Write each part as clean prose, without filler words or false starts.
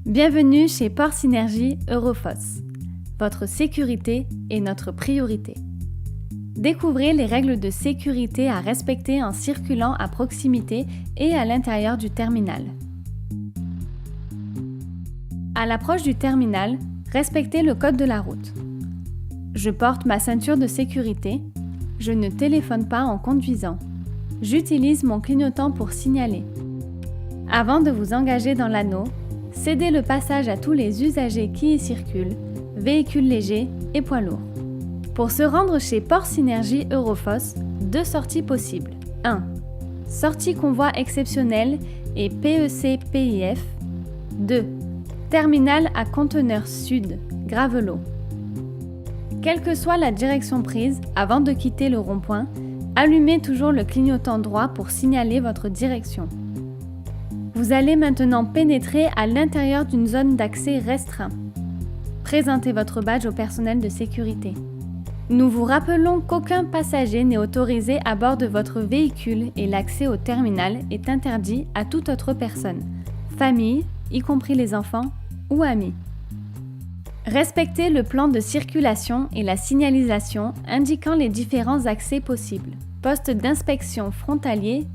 Bienvenue chez Port Synergie Eurofoss. Votre sécurité est notre priorité. Découvrez les règles de sécurité à respecter en circulant à proximité et à l'intérieur du terminal. À l'approche du terminal, respectez le code de la route. Je porte ma ceinture de sécurité. Je ne téléphone pas en conduisant. J'utilise mon clignotant pour signaler. Avant de vous engager dans l'anneau, cédez le passage à tous les usagers qui y circulent, véhicules légers et poids lourds. Pour se rendre chez Port Synergie Eurofoss, 2 sorties possibles. 1. Sortie convoi exceptionnel et PEC-PIF. 2. Terminal à conteneur sud, Gravelot. Quelle que soit la direction prise, avant de quitter le rond-point, allumez toujours le clignotant droit pour signaler votre direction. Vous allez maintenant pénétrer à l'intérieur d'une zone d'accès restreint. Présentez votre badge au personnel de sécurité. Nous vous rappelons qu'aucun passager n'est autorisé à bord de votre véhicule et l'accès au terminal est interdit à toute autre personne, famille, y compris les enfants ou amis. Respectez le plan de circulation et la signalisation indiquant les différents accès possibles. Poste d'inspection frontalier,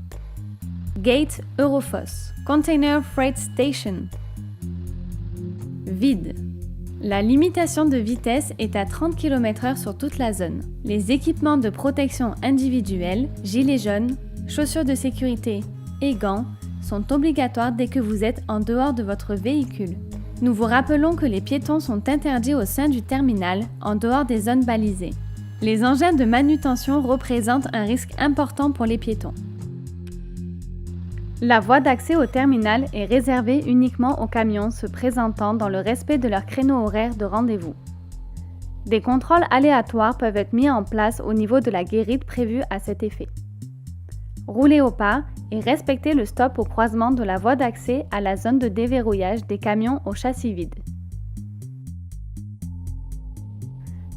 Gate Eurofoss, Container Freight Station. Vide. La limitation de vitesse est à 30 km/h sur toute la zone. Les équipements de protection individuelle, gilets jaunes, chaussures de sécurité et gants sont obligatoires dès que vous êtes en dehors de votre véhicule. Nous vous rappelons que les piétons sont interdits au sein du terminal, en dehors des zones balisées. Les engins de manutention représentent un risque important pour les piétons. La voie d'accès au terminal est réservée uniquement aux camions se présentant dans le respect de leur créneau horaire de rendez-vous. Des contrôles aléatoires peuvent être mis en place au niveau de la guérite prévue à cet effet. Roulez au pas et respectez le stop au croisement de la voie d'accès à la zone de déverrouillage des camions au châssis vide.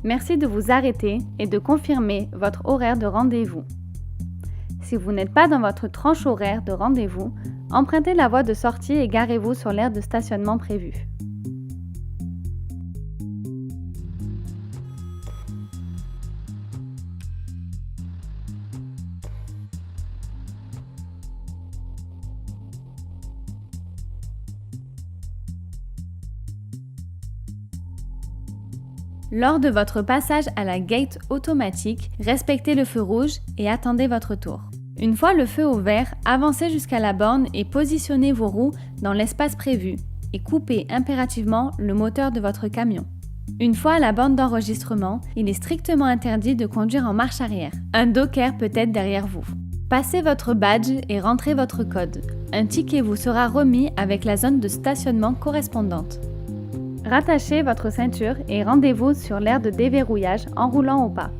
Merci de vous arrêter et de confirmer votre horaire de rendez-vous. Si vous n'êtes pas dans votre tranche horaire de rendez-vous, empruntez la voie de sortie et garez-vous sur l'aire de stationnement prévue. Lors de votre passage à la gate automatique, respectez le feu rouge et attendez votre tour. Une fois le feu au vert, avancez jusqu'à la borne et positionnez vos roues dans l'espace prévu et coupez impérativement le moteur de votre camion. Une fois à la borne d'enregistrement, il est strictement interdit de conduire en marche arrière. Un docker peut être derrière vous. Passez votre badge et rentrez votre code. Un ticket vous sera remis avec la zone de stationnement correspondante. Rattachez votre ceinture et rendez-vous sur l'aire de déverrouillage en roulant au pas.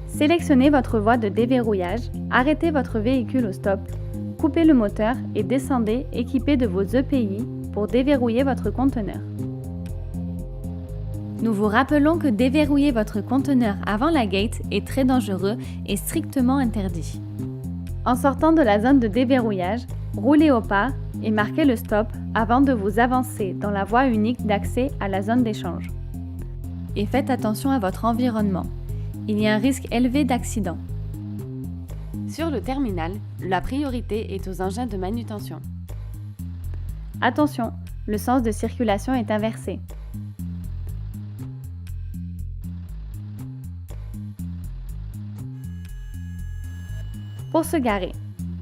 Sélectionnez votre voie de déverrouillage, arrêtez votre véhicule au stop, coupez le moteur et descendez équipé de vos EPI pour déverrouiller votre conteneur. Nous vous rappelons que déverrouiller votre conteneur avant la gate est très dangereux et strictement interdit. En sortant de la zone de déverrouillage, roulez au pas et marquez le stop avant de vous avancer dans la voie unique d'accès à la zone d'échange. Et faites attention à votre environnement. Il y a un risque élevé d'accident. Sur le terminal, la priorité est aux engins de manutention. Attention, le sens de circulation est inversé. Pour se garer,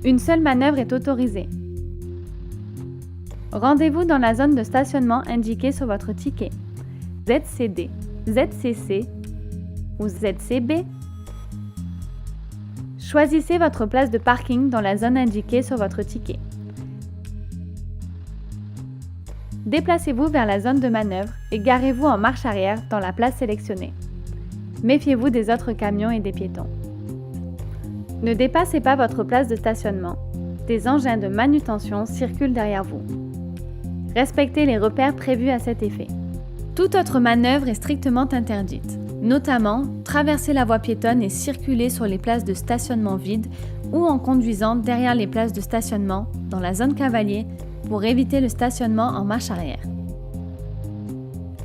une seule manœuvre est autorisée. Rendez-vous dans la zone de stationnement indiquée sur votre ticket. ZCD, ZCC ou ZCB. Choisissez votre place de parking dans la zone indiquée sur votre ticket. Déplacez-vous vers la zone de manœuvre et garez-vous en marche arrière dans la place sélectionnée. Méfiez-vous des autres camions et des piétons. Ne dépassez pas votre place de stationnement. Des engins de manutention circulent derrière vous. Respectez les repères prévus à cet effet. Toute autre manœuvre est strictement interdite. notamment traverser la voie piétonne et circuler sur les places de stationnement vides ou en conduisant derrière les places de stationnement dans la zone cavalier pour éviter le stationnement en marche arrière.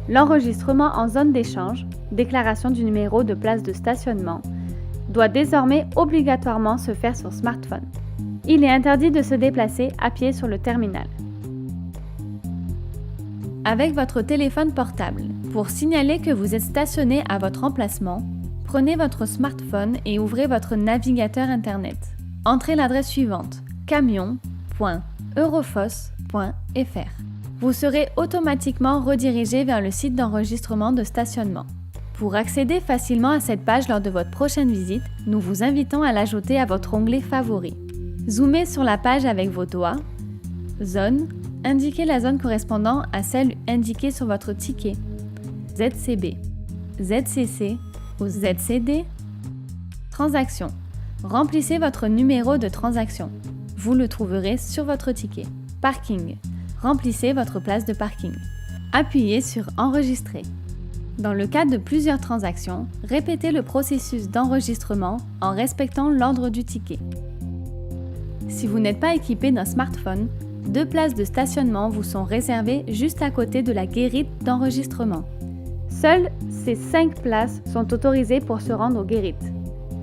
L'enregistrement en zone d'échange, déclaration du numéro de place de stationnement, doit désormais obligatoirement se faire sur smartphone. Il est interdit de se déplacer à pied sur le terminal. Avec votre téléphone portable, pour signaler que vous êtes stationné à votre emplacement, prenez votre smartphone et ouvrez votre navigateur Internet. Entrez l'adresse suivante: camion.eurofos.fr. Vous serez automatiquement redirigé vers le site d'enregistrement de stationnement. Pour accéder facilement à cette page lors de votre prochaine visite, nous vous invitons à l'ajouter à votre onglet Favoris. Zoomez sur la page avec vos doigts. Zone. Indiquez la zone correspondant à celle indiquée sur votre ticket. ZCB, ZCC ou ZCD. Transaction. Remplissez votre numéro de transaction. Vous le trouverez sur votre ticket. Parking. Remplissez votre place de parking. Appuyez sur Enregistrer. Dans le cas de plusieurs transactions, répétez le processus d'enregistrement en respectant l'ordre du ticket. Si vous n'êtes pas équipé d'un smartphone, 2 places de stationnement vous sont réservées juste à côté de la guérite d'enregistrement. Seules ces 5 places sont autorisées pour se rendre aux guérites.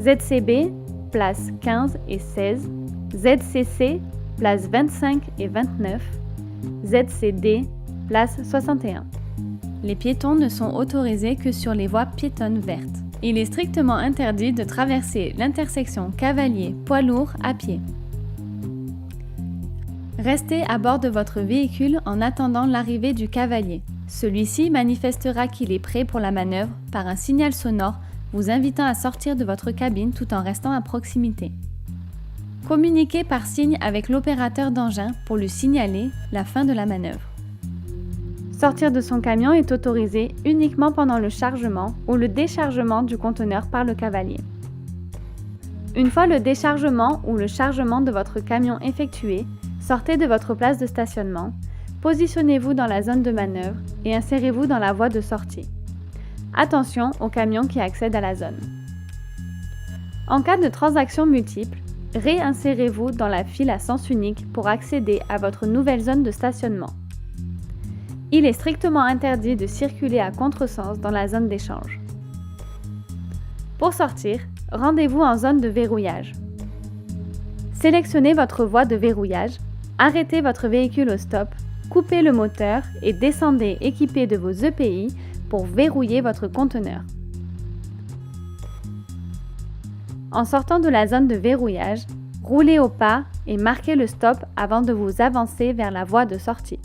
ZCB, places 15 et 16, ZCC, places 25 et 29, ZCD, place 61. Les piétons ne sont autorisés que sur les voies piétonnes vertes. Il est strictement interdit de traverser l'intersection cavalier-poids lourd à pied. Restez à bord de votre véhicule en attendant l'arrivée du cavalier. Celui-ci manifestera qu'il est prêt pour la manœuvre par un signal sonore vous invitant à sortir de votre cabine tout en restant à proximité. Communiquez par signe avec l'opérateur d'engin pour lui signaler la fin de la manœuvre. Sortir de son camion est autorisé uniquement pendant le chargement ou le déchargement du conteneur par le cavalier. Une fois le déchargement ou le chargement de votre camion effectué, sortez de votre place de stationnement, positionnez-vous dans la zone de manœuvre et insérez-vous dans la voie de sortie. Attention aux camions qui accèdent à la zone. En cas de transaction multiple, réinsérez-vous dans la file à sens unique pour accéder à votre nouvelle zone de stationnement. Il est strictement interdit de circuler à contresens dans la zone d'échange. Pour sortir, rendez-vous en zone de verrouillage. Sélectionnez votre voie de verrouillage, arrêtez votre véhicule au stop, coupez le moteur et descendez équipé de vos EPI pour verrouiller votre conteneur. En sortant de la zone de verrouillage, roulez au pas et marquez le stop avant de vous avancer vers la voie de sortie.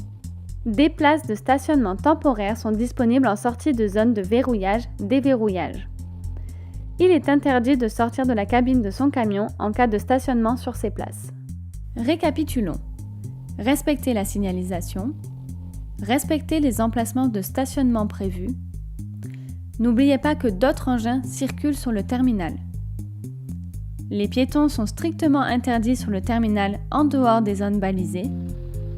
Des places de stationnement temporaires sont disponibles en sortie de zone de verrouillage-déverrouillage. Il est interdit de sortir de la cabine de son camion en cas de stationnement sur ces places. Récapitulons. Respectez la signalisation. Respectez les emplacements de stationnement prévus. N'oubliez pas que d'autres engins circulent sur le terminal. Les piétons sont strictement interdits sur le terminal en dehors des zones balisées.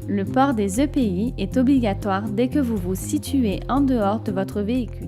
Le port des EPI est obligatoire dès que vous vous situez en dehors de votre véhicule.